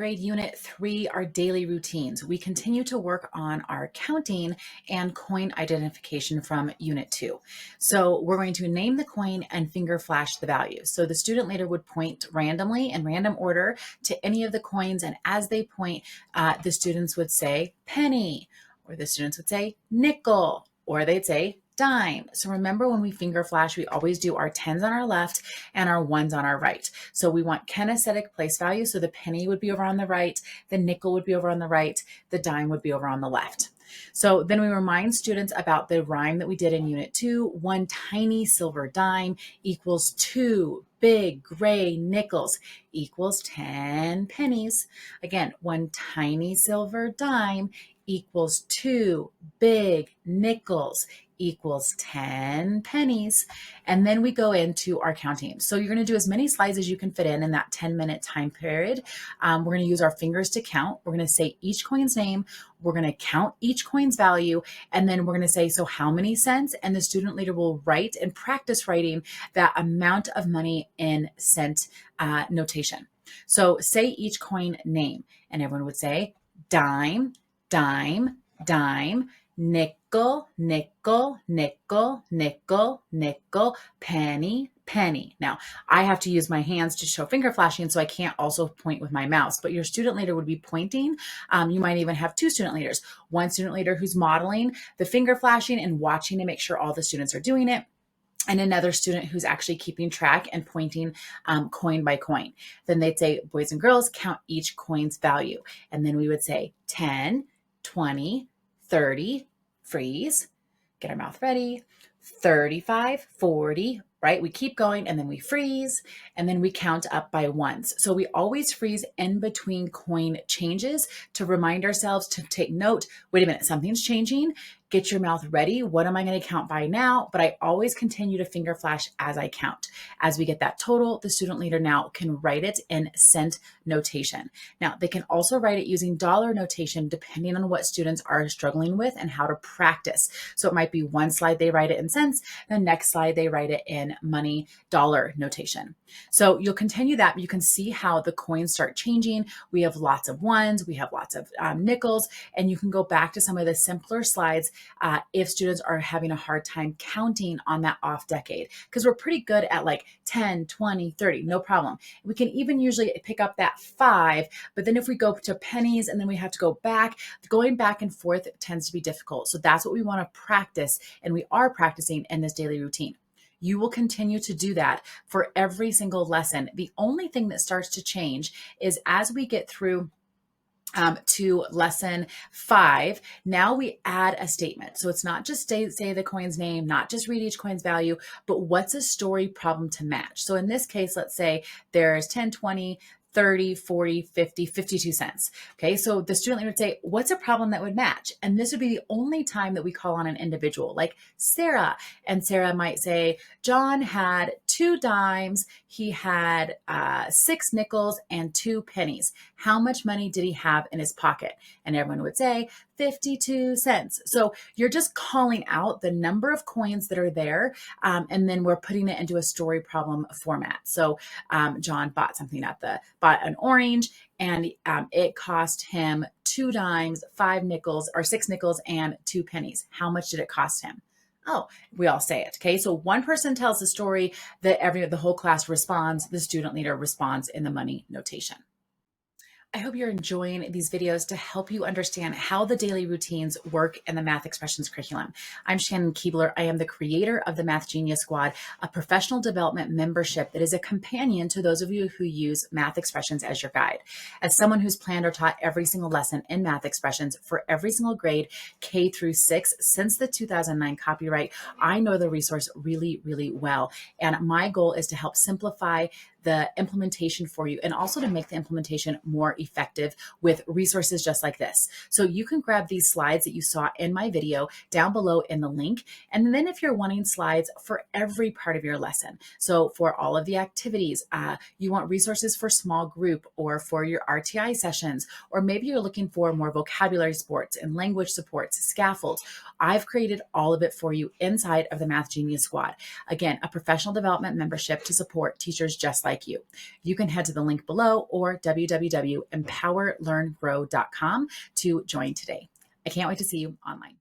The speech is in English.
grade unit 3, our daily routines. We continue to work on our counting and coin identification from unit 2. So we're going to name the coin and finger flash the value. So the student leader would point randomly in random order to any of the coins. And as they point, the students would say penny, or the students would say nickel, or they'd say dime. So remember, when we finger flash, we always do our 10s on our left and our 1s on our right. So we want kinesthetic place value. So the penny would be over on the right, the nickel would be over on the right, the dime would be over on the left. So then we remind students about the rhyme that we did in unit 2. 1 tiny silver dime equals 2 big gray nickels equals 10 pennies. Again, 1 tiny silver dime equals 2 big nickels equals 10 pennies. And then we go into our counting. So you're going to do as many slides as you can fit in that 10-minute time period. We're going to use our fingers to count. We're going to say each coin's name. We're going to count each coin's value. And then we're going to say, so how many cents? And the student leader will write and practice writing that amount of money in cent notation. So say each coin name, and everyone would say dime, dime, dime, nickel, nickel, nickel, nickel, nickel, penny, penny. Now, I have to use my hands to show finger flashing, so I can't also point with my mouse, but your student leader would be pointing. You might even have 2 student leaders, one student leader who's modeling the finger flashing and watching to make sure all the students are doing it, and another student who's actually keeping track and pointing coin by coin. Then they'd say, boys and girls, count each coin's value. And then we would say 10, 20, 30, freeze, get our mouth ready, 35, 40, right? We keep going and then we freeze and then we count up by ones. So we always freeze in between coin changes to remind ourselves to take note. Wait a minute, something's changing. Get your mouth ready. What am I going to count by now? But I always continue to finger flash as I count. As we get that total, the student leader now can write it in cent notation. Now, they can also write it using dollar notation depending on what students are struggling with and how to practice. So it might be one slide they write it in cents, the next slide they write it in money dollar notation. So you'll continue that, but you can see how the coins start changing. We have lots of ones, we have lots of nickels, and you can go back to some of the simpler slides if students are having a hard time counting on that off decade, because we're pretty good at like 10, 20, 30, no problem. We can even usually pick up that 5, but then if we go to pennies and then we have to go back, going back and forth tends to be difficult. So that's what we want to practice, and we are practicing in this daily routine. You will continue to do that for every single lesson. The only thing that starts to change is as we get through to lesson 5, now we add a statement. So it's not just say the coin's name, not just read each coin's value, but what's a story problem to match. So in this case, let's say there's 10, 20, 30, 40, 50, 52 cents. Okay, so the student leader would say, what's a problem that would match? And this would be the only time that we call on an individual, like Sarah. And Sarah might say, John had 2 dimes, he had 6 nickels and 2 pennies. How much money did he have in his pocket? And everyone would say 52 cents. So you're just calling out the number of coins that are there, and then we're putting it into a story problem format. So John bought an orange, and it cost him 2 dimes, 5 nickels, or 6 nickels and 2 pennies. How much did it cost him? Oh, we all say it. Okay. So one person tells the story, the whole class responds, the student leader responds in the money notation. I hope you're enjoying these videos to help you understand how the daily routines work in the Math Expressions curriculum. I'm Shannon Keebler. I am the creator of the Math Genius Squad, a professional development membership that is a companion to those of you who use Math Expressions as your guide. As someone who's planned or taught every single lesson in Math Expressions for every single grade, K through 6, since the 2009 copyright, I know the resource really, really well. And my goal is to help simplify the implementation for you, and also to make the implementation more effective with resources just like this. So you can grab these slides that you saw in my video down below in the link. And then if you're wanting slides for every part of your lesson, so for all of the activities, you want resources for small group or for your RTI sessions, or maybe you're looking for more vocabulary supports and language supports, scaffolds, I've created all of it for you inside of the Math Genius Squad. Again, a professional development membership to support teachers just like like you. You can head to the link below or www.empowerlearngrow.com to join today. I can't wait to see you online.